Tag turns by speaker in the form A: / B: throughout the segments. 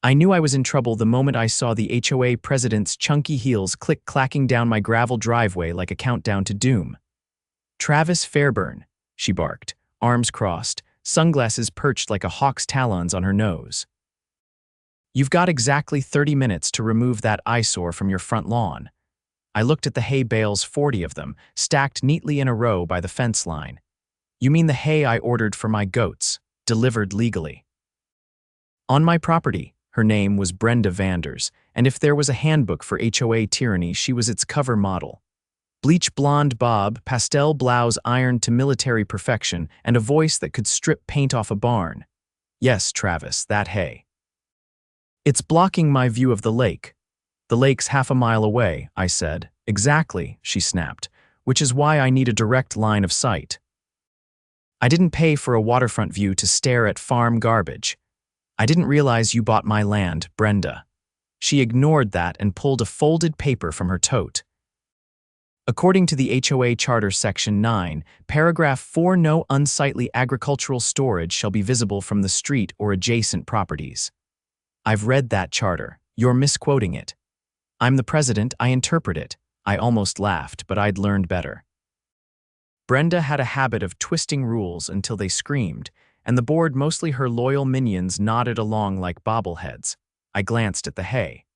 A: I knew I was in trouble the moment I saw the HOA president's chunky heels click-clacking down my gravel driveway like a countdown to doom. "Travis Fairburn," she barked, arms crossed, sunglasses perched like a hawk's talons on her nose. "You've got exactly 30 minutes to remove that eyesore from your front lawn." I looked at the hay bales, 40 of them, stacked neatly in a row by the fence line. "You mean the hay I ordered for my goats, delivered legally?" On my property. Her name was Brenda Vanders, and if there was a handbook for HOA tyranny, she was its cover model. Bleach blonde bob, pastel blouse ironed to military perfection, and a voice that could strip paint off a barn. "Yes, Travis, that hay. It's blocking my view of the lake." "The lake's half a mile away," I said. "Exactly," she snapped, "which is why I need a direct line of sight. I didn't pay for a waterfront view to stare at farm garbage. I didn't realize you bought my land, Brenda." She ignored that and pulled a folded paper from her tote. "According to the HOA Charter Section 9, Paragraph 4, no unsightly agricultural storage shall be visible from the street or adjacent properties." "I've read that charter. You're misquoting it." "I'm the president, I interpret it." I almost laughed, but I'd learned better. Brenda had a habit of twisting rules until they screamed, and the board, mostly her loyal minions, nodded along like bobbleheads. I glanced at the hay.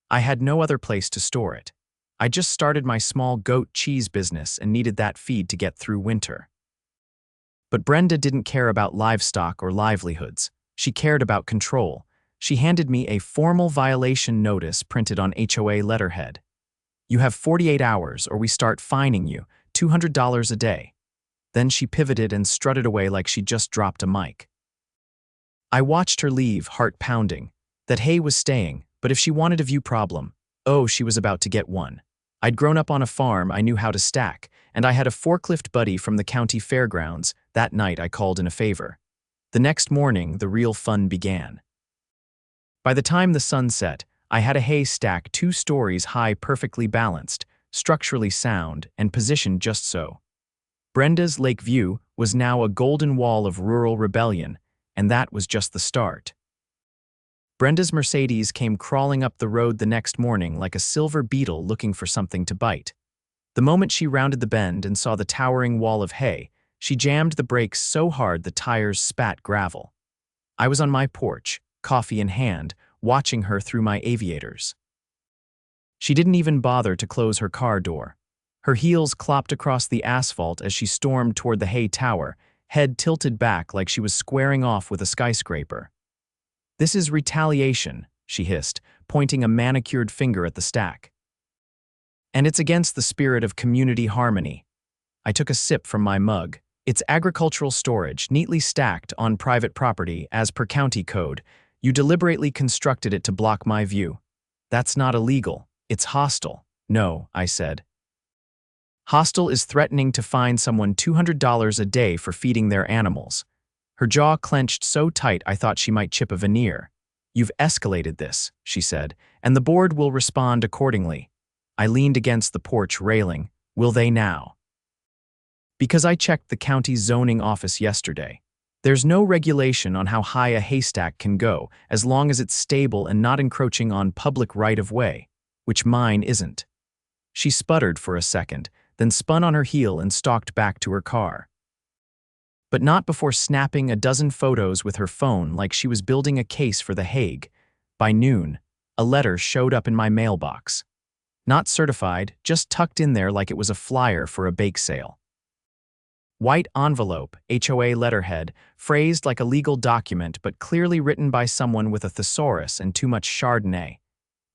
A: I had no other place to store it. I just started my small goat cheese business and needed that feed to get through winter. But Brenda didn't care about livestock or livelihoods. She cared about control. She handed me a formal violation notice printed on HOA letterhead. "You have 48 hours or we start fining you, $200 a day." Then she pivoted and strutted away like she just dropped a mic. I watched her leave, heart pounding. That hay was staying, but if she wanted a view problem, oh, she was about to get one. I'd grown up on a farm, I knew how to stack, and I had a forklift buddy from the county fairgrounds. That night I called in a favor. The next morning, the real fun began. By the time the sun set, I had a hay stack 2 stories high, perfectly balanced, structurally sound, and positioned just so. Brenda's lake view was now a golden wall of rural rebellion, and that was just the start. Brenda's Mercedes came crawling up the road the next morning like a silver beetle looking for something to bite. The moment she rounded the bend and saw the towering wall of hay, she jammed the brakes so hard the tires spat gravel. I was on my porch, coffee in hand, watching her through my aviators. She didn't even bother to close her car door. Her heels clopped across the asphalt as she stormed toward the hay tower, head tilted back like she was squaring off with a skyscraper. "This is retaliation," she hissed, pointing a manicured finger at the stack. "And it's against the spirit of community harmony." I took a sip from my mug. "It's agricultural storage, neatly stacked on private property as per county code. You deliberately constructed it to block my view. That's not illegal. It's hostile." "No," I said. "Hostile is threatening to fine someone $200 a day for feeding their animals." Her jaw clenched so tight I thought she might chip a veneer. "You've escalated this," she said, "and the board will respond accordingly." I leaned against the porch railing. "Will they now?" "Because I checked the county zoning office yesterday. There's no regulation on how high a haystack can go as long as it's stable and not encroaching on public right-of-way, which mine isn't." She sputtered for a second, then spun on her heel and stalked back to her car. But not before snapping a dozen photos with her phone like she was building a case for The Hague. By noon, a letter showed up in my mailbox. Not certified, just tucked in there like it was a flyer for a bake sale. White envelope, HOA letterhead, phrased like a legal document but clearly written by someone with a thesaurus and too much Chardonnay.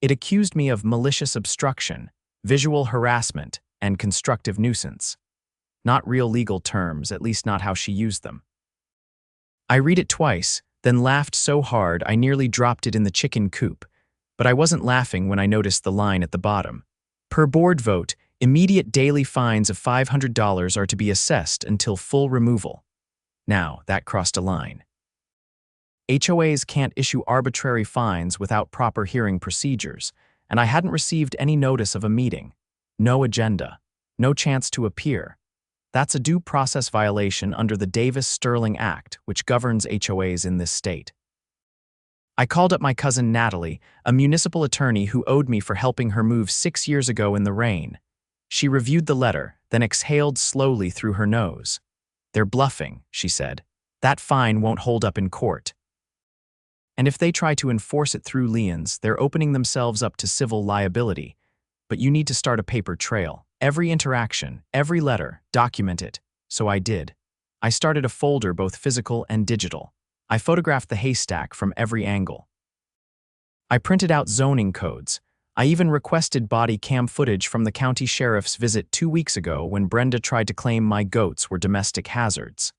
A: It accused me of malicious obstruction, visual harassment, and constructive nuisance. Not real legal terms, at least not how she used them. I read it twice, then laughed so hard I nearly dropped it in the chicken coop, but I wasn't laughing when I noticed the line at the bottom. Per board vote, immediate daily fines of $500 are to be assessed until full removal. Now, that crossed a line. HOAs can't issue arbitrary fines without proper hearing procedures, and I hadn't received any notice of a meeting. No agenda. No chance to appear. That's a due process violation under the Davis-Sterling Act, which governs HOAs in this state. I called up my cousin Natalie, a municipal attorney who owed me for helping her move 6 years ago in the rain. She reviewed the letter, then exhaled slowly through her nose. "They're bluffing," she said. "That fine won't hold up in court. And if they try to enforce it through liens, they're opening themselves up to civil liability. But you need to start a paper trail. Every interaction, every letter, document it." So I did. I started a folder, both physical and digital. I photographed the haystack from every angle. I printed out zoning codes. I even requested body cam footage from the county sheriff's visit 2 weeks ago when Brenda tried to claim my goats were domestic hazards.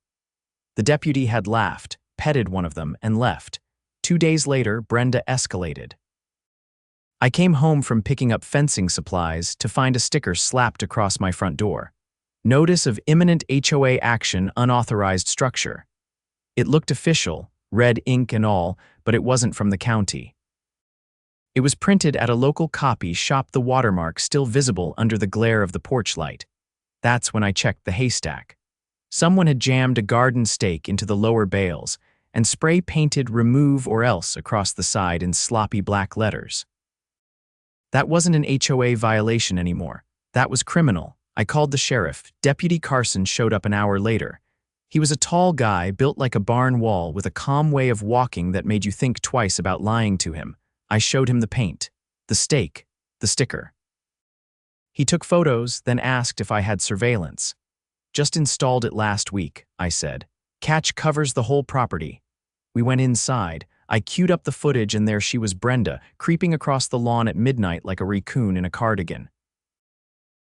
A: The deputy had laughed, petted one of them, and left. 2 days later, Brenda escalated. I came home from picking up fencing supplies to find a sticker slapped across my front door. "Notice of imminent HOA action, unauthorized structure." It looked official, red ink and all, but it wasn't from the county. It was printed at a local copy shop, the watermark still visible under the glare of the porch light. That's when I checked the haystack. Someone had jammed a garden stake into the lower bales and spray-painted "remove or else" across the side in sloppy black letters. That wasn't an HOA violation anymore. That was criminal. I called the sheriff. Deputy Carson showed up an hour later. He was a tall guy, built like a barn wall, with a calm way of walking that made you think twice about lying to him. I showed him the paint, the stake, the sticker. He took photos, then asked if I had surveillance. "Just installed it last week," I said. "Catch covers the whole property." We went inside. I queued up the footage, and there she was, Brenda, creeping across the lawn at midnight like a raccoon in a cardigan.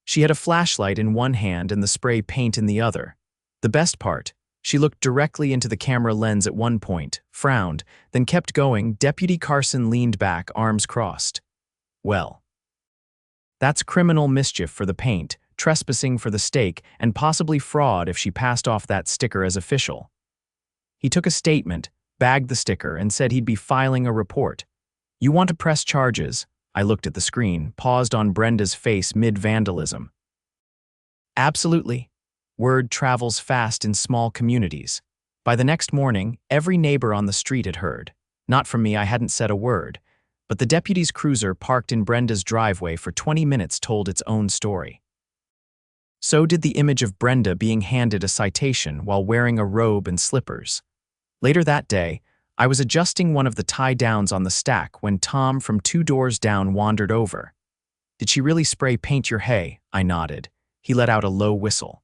A: She had a flashlight in one hand and the spray paint in the other. The best part, she looked directly into the camera lens at one point, frowned, then kept going. Deputy Carson leaned back, arms crossed. "Well, that's criminal mischief for the paint, trespassing for the stake, and possibly fraud if she passed off that sticker as official." He took a statement, bagged the sticker, and said he'd be filing a report. "You want to press charges?" I looked at the screen, paused on Brenda's face mid-vandalism. "Absolutely." Word travels fast in small communities. By the next morning, every neighbor on the street had heard. Not from me, I hadn't said a word. But the deputy's cruiser parked in Brenda's driveway for 20 minutes told its own story. So did the image of Brenda being handed a citation while wearing a robe and slippers. Later that day, I was adjusting one of the tie-downs on the stack when Tom from 2 doors down wandered over. "Did she really spray paint your hay?" I nodded. He let out a low whistle.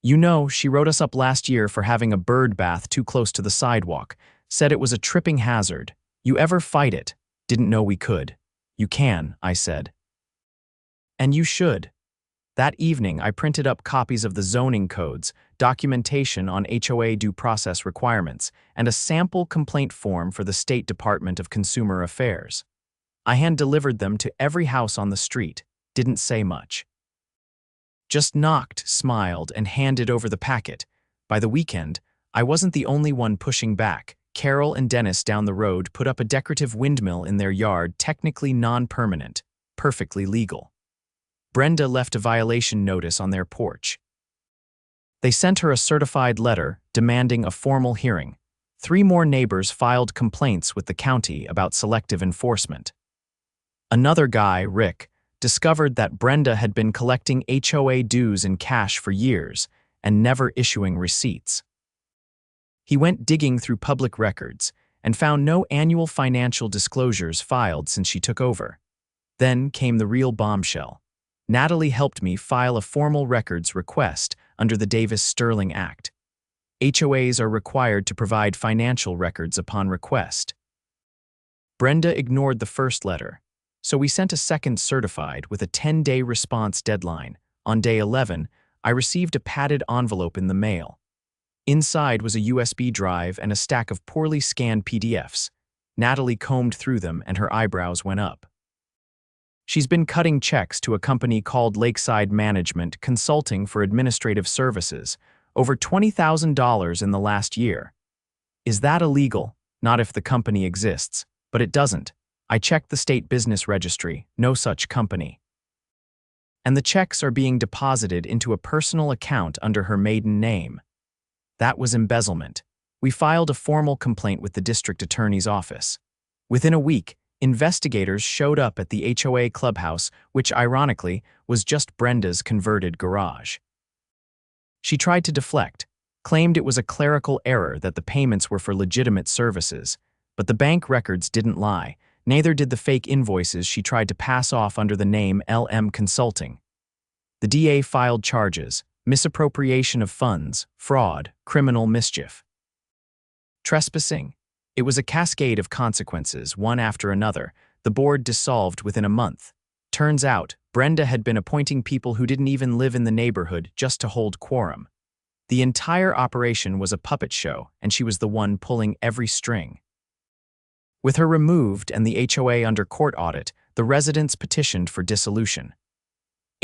A: "You know, she wrote us up last year for having a bird bath too close to the sidewalk. Said it was a tripping hazard. You ever fight it?" "Didn't know we could." "You can," I said. "And you should." That evening, I printed up copies of the zoning codes, documentation on HOA due process requirements, and a sample complaint form for the State Department of Consumer Affairs. I hand-delivered them to every house on the street. Didn't say much. Just knocked, smiled, and handed over the packet. By the weekend, I wasn't the only one pushing back. Carol and Dennis down the road put up a decorative windmill in their yard, technically non-permanent, perfectly legal. Brenda left a violation notice on their porch. They sent her a certified letter demanding a formal hearing. 3 more neighbors filed complaints with the county about selective enforcement. Another guy, Rick, discovered that Brenda had been collecting HOA dues in cash for years and never issuing receipts. He went digging through public records and found no annual financial disclosures filed since she took over. Then came the real bombshell. Natalie helped me file a formal records request under the Davis-Sterling Act. HOAs are required to provide financial records upon request. Brenda ignored the first letter, so we sent a second certified with a 10-day response deadline. On day 11, I received a padded envelope in the mail. Inside was a USB drive and a stack of poorly scanned PDFs. Natalie combed through them and her eyebrows went up. She's been cutting checks to a company called Lakeside Management Consulting for administrative services, over $20,000 in the last year. Is that illegal? Not if the company exists, but it doesn't. I checked the state business registry, no such company. And the checks are being deposited into a personal account under her maiden name. That was embezzlement. We filed a formal complaint with the district attorney's office. Within a week, investigators showed up at the HOA clubhouse, which ironically was just Brenda's converted garage. She tried to deflect, claimed it was a clerical error that the payments were for legitimate services, but the bank records didn't lie, neither did the fake invoices she tried to pass off under the name LM Consulting. The DA filed charges: misappropriation of funds, fraud, criminal mischief. Trespassing. It was a cascade of consequences, one after another. The board dissolved within a month. Turns out, Brenda had been appointing people who didn't even live in the neighborhood just to hold quorum. The entire operation was a puppet show, and she was the one pulling every string. With her removed and the HOA under court audit, the residents petitioned for dissolution.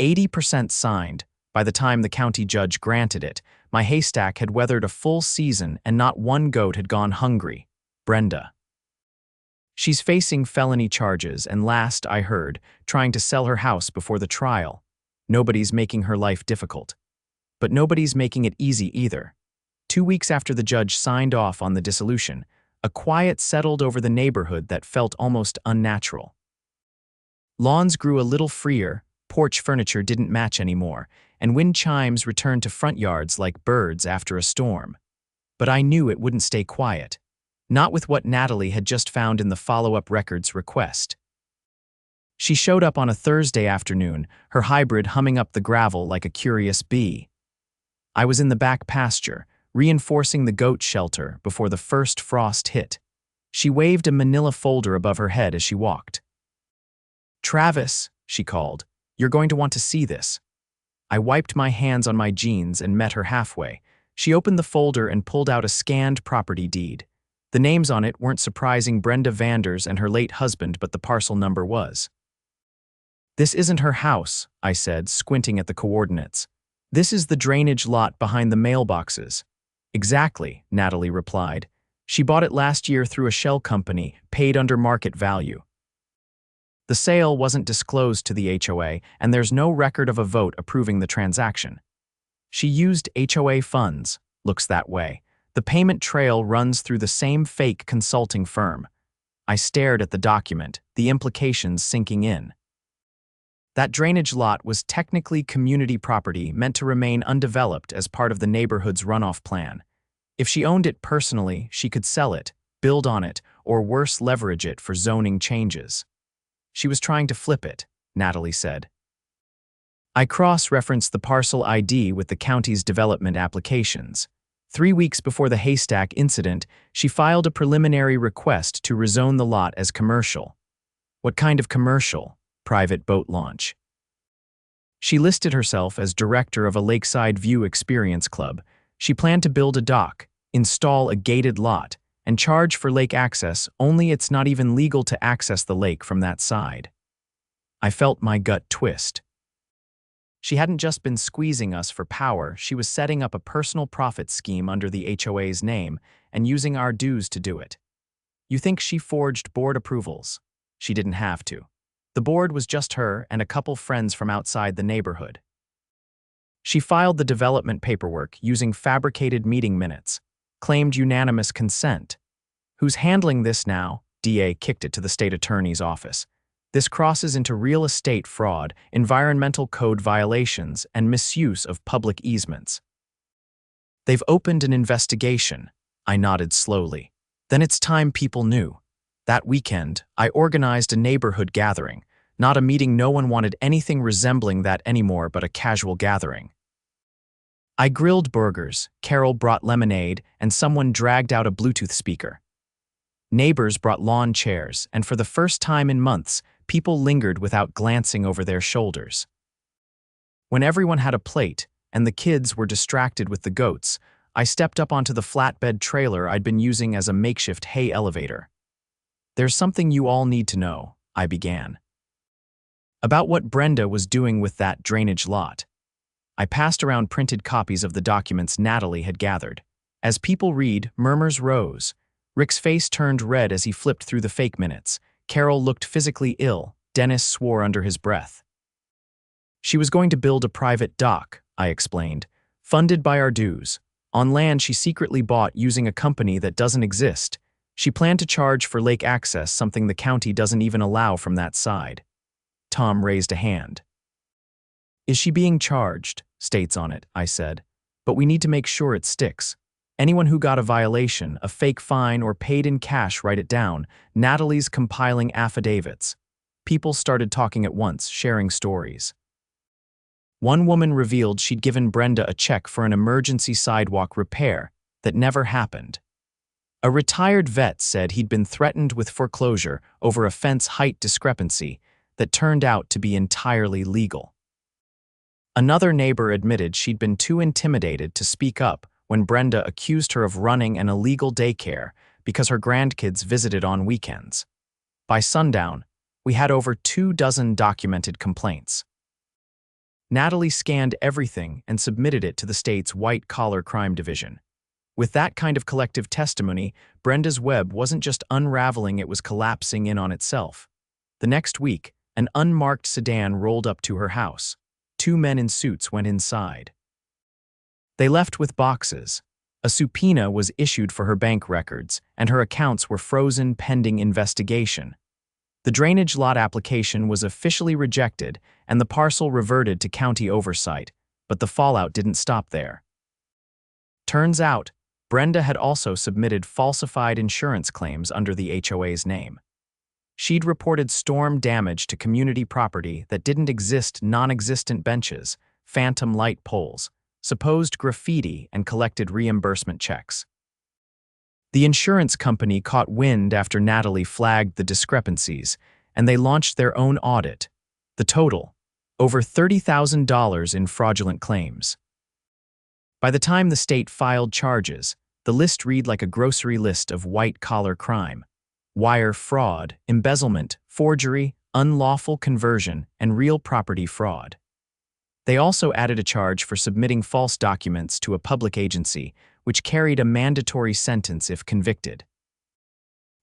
A: 80% signed. By the time the county judge granted it, my haystack had weathered a full season and not one goat had gone hungry. Brenda. She's facing felony charges and, last I heard, trying to sell her house before the trial. Nobody's making her life difficult. But nobody's making it easy either. 2 weeks after the judge signed off on the dissolution, a quiet settled over the neighborhood that felt almost unnatural. Lawns grew a little freer, porch furniture didn't match anymore, and wind chimes returned to front yards like birds after a storm. But I knew it wouldn't stay quiet. Not with what Natalie had just found in the follow-up records request. She showed up on a Thursday afternoon, her hybrid humming up the gravel like a curious bee. I was in the back pasture, reinforcing the goat shelter before the first frost hit. She waved a manila folder above her head as she walked. "Travis," she called, "you're going to want to see this." I wiped my hands on my jeans and met her halfway. She opened the folder and pulled out a scanned property deed. The names on it weren't surprising Brenda Vanders and her late husband, but the parcel number was. "This isn't her house," I said, squinting at the coordinates. "This is the drainage lot behind the mailboxes." "Exactly," Natalie replied. "She bought it last year through a shell company, paid under market value. The sale wasn't disclosed to the HOA, and there's no record of a vote approving the transaction. She used HOA funds. Looks that way. The payment trail runs through the same fake consulting firm." I stared at the document, the implications sinking in. That drainage lot was technically community property meant to remain undeveloped as part of the neighborhood's runoff plan. If she owned it personally, she could sell it, build on it, or worse, leverage it for zoning changes. She was trying to flip it, Natalie said. I cross-referenced the parcel ID with the county's development applications. 3 weeks before the haystack incident, she filed a preliminary request to rezone the lot as commercial. What kind of commercial? Private boat launch. She listed herself as director of a Lakeside View Experience Club. She planned to build a dock, install a gated lot, and charge for lake access, only it's not even legal to access the lake from that side. I felt my gut twist. She hadn't just been squeezing us for power, she was setting up a personal profit scheme under the HOA's name and using our dues to do it. You think she forged board approvals? She didn't have to. The board was just her and a couple friends from outside the neighborhood. She filed the development paperwork using fabricated meeting minutes, claimed unanimous consent. Who's handling this now? DA kicked it to the state attorney's office. This crosses into real estate fraud, environmental code violations, and misuse of public easements. They've opened an investigation. I nodded slowly. Then it's time people knew. That weekend, I organized a neighborhood gathering, not a meeting. No one wanted anything resembling that anymore but a casual gathering. I grilled burgers, Carol brought lemonade, and someone dragged out a Bluetooth speaker. Neighbors brought lawn chairs, and for the first time in months, people lingered without glancing over their shoulders. When everyone had a plate, and the kids were distracted with the goats, I stepped up onto the flatbed trailer I'd been using as a makeshift hay elevator. "There's something you all need to know," I began. About what Brenda was doing with that drainage lot. I passed around printed copies of the documents Natalie had gathered. As people read, murmurs rose. Rick's face turned red as he flipped through the fake minutes. Carol looked physically ill. Dennis swore under his breath. "She was going to build a private dock," I explained, "funded by our dues, On land she secretly bought using a company that doesn't exist. She planned to charge for lake access, something the county doesn't even allow from that side. Tom raised a hand. Is she being charged? States on it, I said. But we need to make sure it sticks. Anyone who got a violation, a fake fine, or paid in cash, write it down. Natalie's compiling affidavits. People started talking at once, sharing stories. One woman revealed she'd given Brenda a check for an emergency sidewalk repair that never happened. A retired vet said he'd been threatened with foreclosure over a fence height discrepancy that turned out to be entirely legal. Another neighbor admitted she'd been too intimidated to speak up when Brenda accused her of running an illegal daycare because her grandkids visited on weekends. By sundown, we had over 24 documented complaints. Natalie scanned everything and submitted it to the state's white-collar crime division. With that kind of collective testimony, Brenda's web wasn't just unraveling, it was collapsing in on itself. The next week, an unmarked sedan rolled up to her house. 2 men in suits went inside. They left with boxes. A subpoena was issued for her bank records, and her accounts were frozen pending investigation. The drainage lot application was officially rejected, and the parcel reverted to county oversight, but the fallout didn't stop there. Turns out, Brenda had also submitted falsified insurance claims under the HOA's name. She'd reported storm damage to community property that didn't exist, non-existent benches, phantom light poles, supposed graffiti, and collected reimbursement checks. The insurance company caught wind after Natalie flagged the discrepancies, and they launched their own audit. The total, over $30,000 in fraudulent claims. By the time the state filed charges, the list read like a grocery list of white-collar crime: wire fraud, embezzlement, forgery, unlawful conversion, and real property fraud. They also added a charge for submitting false documents to a public agency, which carried a mandatory sentence if convicted.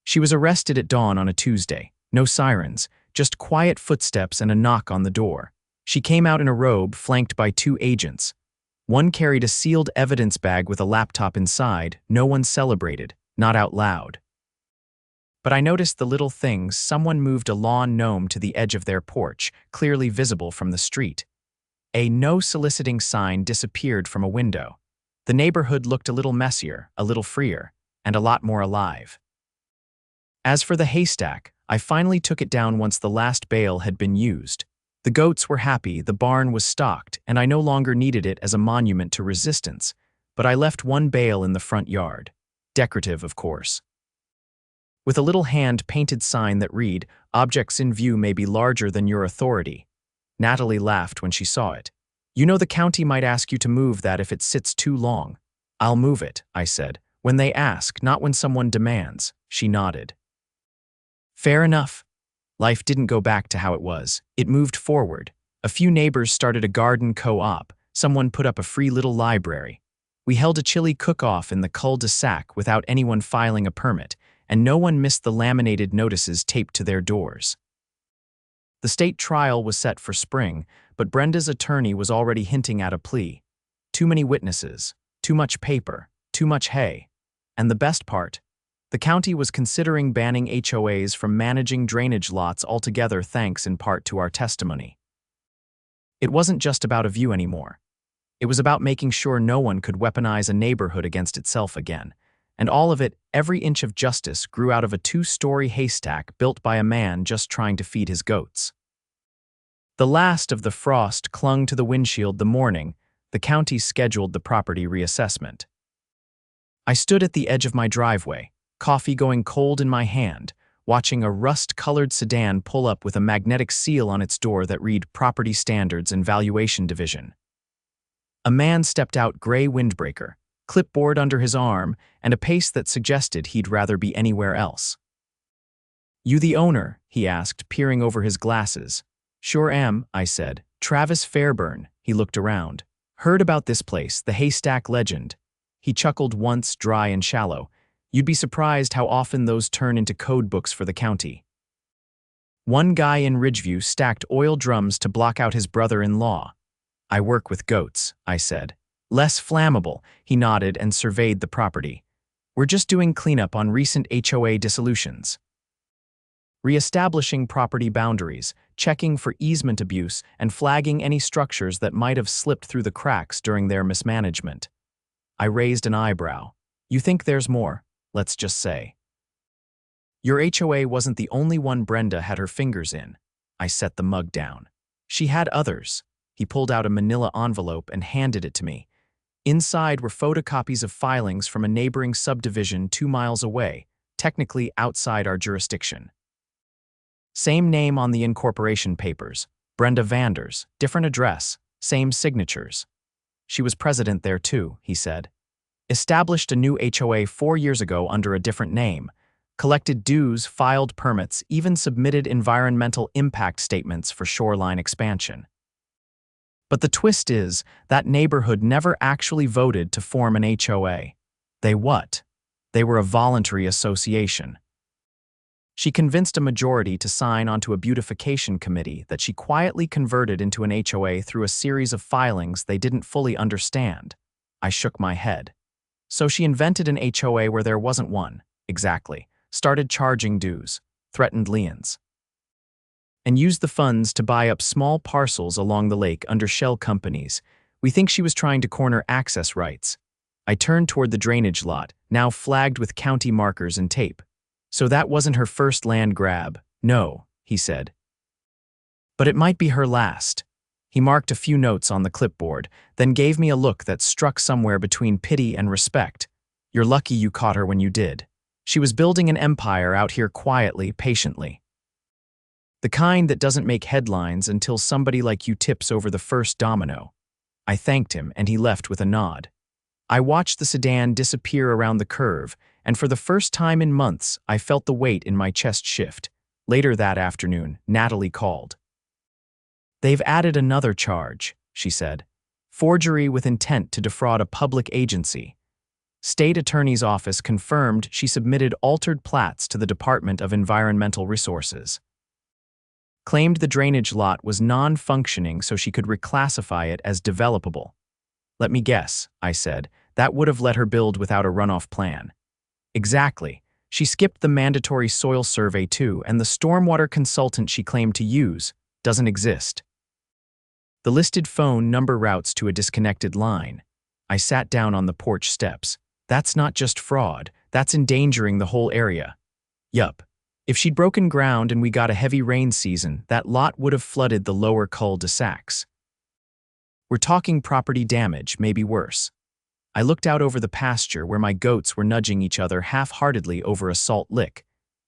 A: She was arrested at dawn on a Tuesday. No sirens, just quiet footsteps and a knock on the door. She came out in a robe flanked by 2 agents. One carried a sealed evidence bag with a laptop inside. No one celebrated, not out loud. But I noticed the little things. Someone moved a lawn gnome to the edge of their porch, clearly visible from the street. A no soliciting sign disappeared from a window. The neighborhood looked a little messier, a little freer, and a lot more alive. As for the haystack, I finally took it down once the last bale had been used. The goats were happy, the barn was stocked, and I no longer needed it as a monument to resistance, but I left 1 bale in the front yard. Decorative, of course. With a little hand-painted sign that read, "Objects in view may be larger than your authority." Natalie laughed when she saw it. "You know the county might ask you to move that if it sits too long." "I'll move it," I said. "When they ask, not when someone demands." She nodded. Fair enough. Life didn't go back to how it was. It moved forward. A few neighbors started a garden co-op. Someone put up a free little library. We held a chili cook-off in the cul-de-sac without anyone filing a permit, and no one missed the laminated notices taped to their doors. The state trial was set for spring, but Brenda's attorney was already hinting at a plea. Too many witnesses, too much paper, too much hay. And the best part, the county was considering banning HOAs from managing drainage lots altogether, thanks in part to our testimony. It wasn't just about a view anymore. It was about making sure no one could weaponize a neighborhood against itself again. And all of it, every inch of justice, grew out of a 2-story haystack built by a man just trying to feed his goats. The last of the frost clung to the windshield the morning the county scheduled the property reassessment. I stood at the edge of my driveway, coffee going cold in my hand, watching a rust-colored sedan pull up with a magnetic seal on its door that read Property Standards and Valuation Division. A man stepped out, gray windbreaker, clipboard under his arm, and a pace that suggested he'd rather be anywhere else. "You the owner?" he asked, peering over his glasses. "Sure am," I said. "Travis Fairburn." He looked around. "Heard about this place, the haystack legend." He chuckled once, dry and shallow. "You'd be surprised how often those turn into code books for the county." One guy in Ridgeview stacked oil drums to block out his brother-in-law. "I work with goats," I said. Less flammable, he nodded and surveyed the property. We're just doing cleanup on recent HOA dissolutions. Reestablishing property boundaries, checking for easement abuse, and flagging any structures that might have slipped through the cracks during their mismanagement. I raised an eyebrow. You think there's more, let's just say. Your HOA wasn't the only one Brenda had her fingers in. I set the mug down. She had others. He pulled out a manila envelope and handed it to me. Inside were photocopies of filings from a neighboring subdivision 2 miles away, technically outside our jurisdiction. Same name on the incorporation papers, Brenda Vanders, different address, same signatures. She was president there too, he said. Established a new HOA 4 years ago under a different name, collected dues, filed permits, even submitted environmental impact statements for shoreline expansion. But the twist is, that neighborhood never actually voted to form an HOA. They what? They were a voluntary association. She convinced a majority to sign onto a beautification committee that she quietly converted into an HOA through a series of filings they didn't fully understand. I shook my head. So she invented an HOA where there wasn't one, exactly, started charging dues, threatened liens, and used the funds to buy up small parcels along the lake under shell companies. We think she was trying to corner access rights. I turned toward the drainage lot, now flagged with county markers and tape. So that wasn't her first land grab, no, he said. But it might be her last. He marked a few notes on the clipboard, then gave me a look that struck somewhere between pity and respect. You're lucky you caught her when you did. She was building an empire out here quietly, patiently. The kind that doesn't make headlines until somebody like you tips over the first domino. I thanked him, and he left with a nod. I watched the sedan disappear around the curve, and for the first time in months, I felt the weight in my chest shift. Later that afternoon, Natalie called. They've added another charge, she said. Forgery with intent to defraud a public agency. State Attorney's Office confirmed she submitted altered plats to the Department of Environmental Resources. Claimed the drainage lot was non-functioning so she could reclassify it as developable. Let me guess, I said, that would have let her build without a runoff plan. Exactly. She skipped the mandatory soil survey too, and the stormwater consultant she claimed to use doesn't exist. The listed phone number routes to a disconnected line. I sat down on the porch steps. That's not just fraud, that's endangering the whole area. Yup. If she'd broken ground and we got a heavy rain season, that lot would have flooded the lower cul-de-sacs. We're talking property damage, maybe worse. I looked out over the pasture where my goats were nudging each other half-heartedly over a salt lick.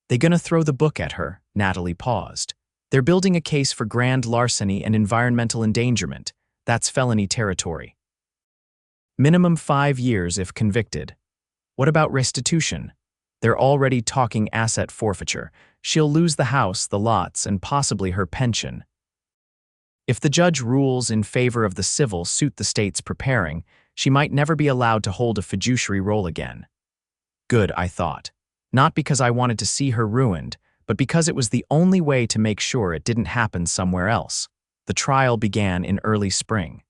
A: They gonna throw the book at her, Natalie paused. They're building a case for grand larceny and environmental endangerment. That's felony territory. Minimum 5 years if convicted. What about restitution? They're already talking asset forfeiture. She'll lose the house, the lots, and possibly her pension. If the judge rules in favor of the civil suit the state's preparing, she might never be allowed to hold a fiduciary role again. Good, I thought. Not because I wanted to see her ruined, but because it was the only way to make sure it didn't happen somewhere else. The trial began in early spring.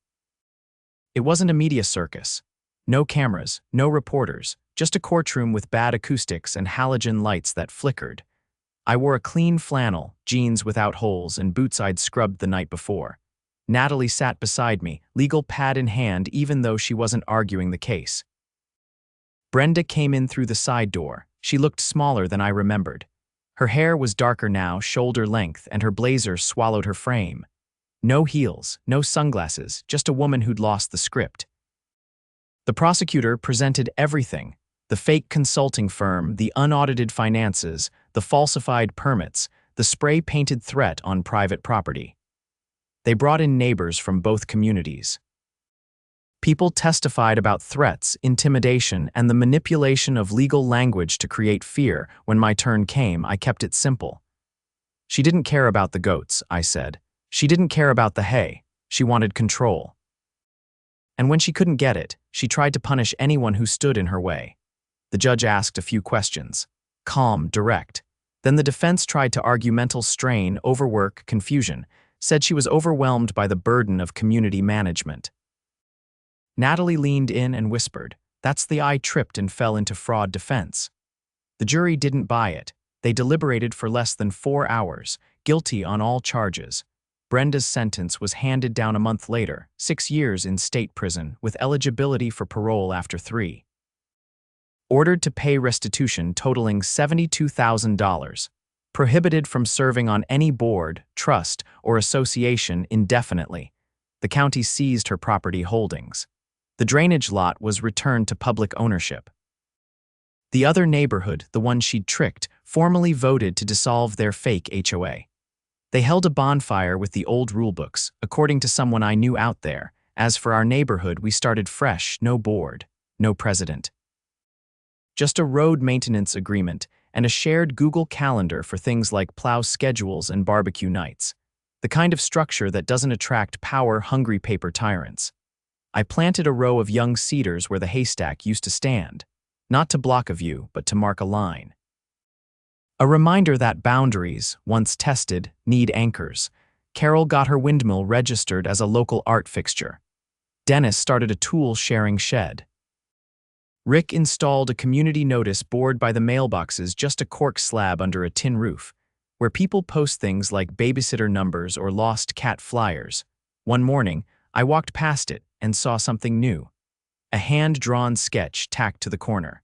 A: It wasn't a media circus. No cameras, no reporters, just a courtroom with bad acoustics and halogen lights that flickered. I wore a clean flannel, jeans without holes, and boots I'd scrubbed the night before. Natalie sat beside me, legal pad in hand even though she wasn't arguing the case. Brenda came in through the side door. She looked smaller than I remembered. Her hair was darker now, shoulder length, and her blazer swallowed her frame. No heels, no sunglasses, just a woman who'd lost the script. The prosecutor presented everything: the fake consulting firm, the unaudited finances, the falsified permits, the spray-painted threat on private property. They brought in neighbors from both communities. People testified about threats, intimidation, and the manipulation of legal language to create fear. When my turn came, I kept it simple. She didn't care about the goats, I said. She didn't care about the hay. She wanted control. And when she couldn't get it, she tried to punish anyone who stood in her way. The judge asked a few questions. Calm, direct. Then the defense tried to argue mental strain, overwork, confusion, said she was overwhelmed by the burden of community management. Natalie leaned in and whispered, "That's the I tripped and fell into fraud defense." The jury didn't buy it. They deliberated for less than 4 hours, guilty on all charges. Brenda's sentence was handed down a month later, 6 years in state prison, with eligibility for parole after 3. Ordered to pay restitution totaling $72,000. Prohibited from serving on any board, trust, or association indefinitely. The county seized her property holdings. The drainage lot was returned to public ownership. The other neighborhood, the one she'd tricked, formally voted to dissolve their fake HOA. They held a bonfire with the old rulebooks, according to someone I knew out there. As for our neighborhood, we started fresh, no board, no president. Just a road maintenance agreement and a shared Google Calendar for things like plow schedules and barbecue nights. The kind of structure that doesn't attract power-hungry paper tyrants. I planted a row of young cedars where the haystack used to stand, not to block a view, but to mark a line. A reminder that boundaries, once tested, need anchors. Carol got her windmill registered as a local art fixture. Dennis started a tool-sharing shed. Rick installed a community notice board by the mailboxes, just a cork slab under a tin roof, where people post things like babysitter numbers or lost cat flyers. One morning, I walked past it and saw something new. A hand-drawn sketch tacked to the corner.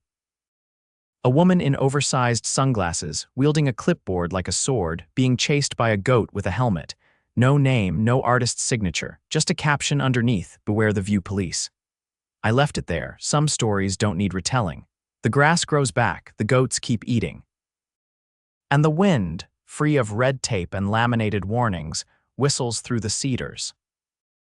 A: A woman in oversized sunglasses, wielding a clipboard like a sword, being chased by a goat with a helmet. No name, no artist's signature, just a caption underneath, "Beware the View Police." I left it there. Some stories don't need retelling. The grass grows back, the goats keep eating. And the wind, free of red tape and laminated warnings, whistles through the cedars.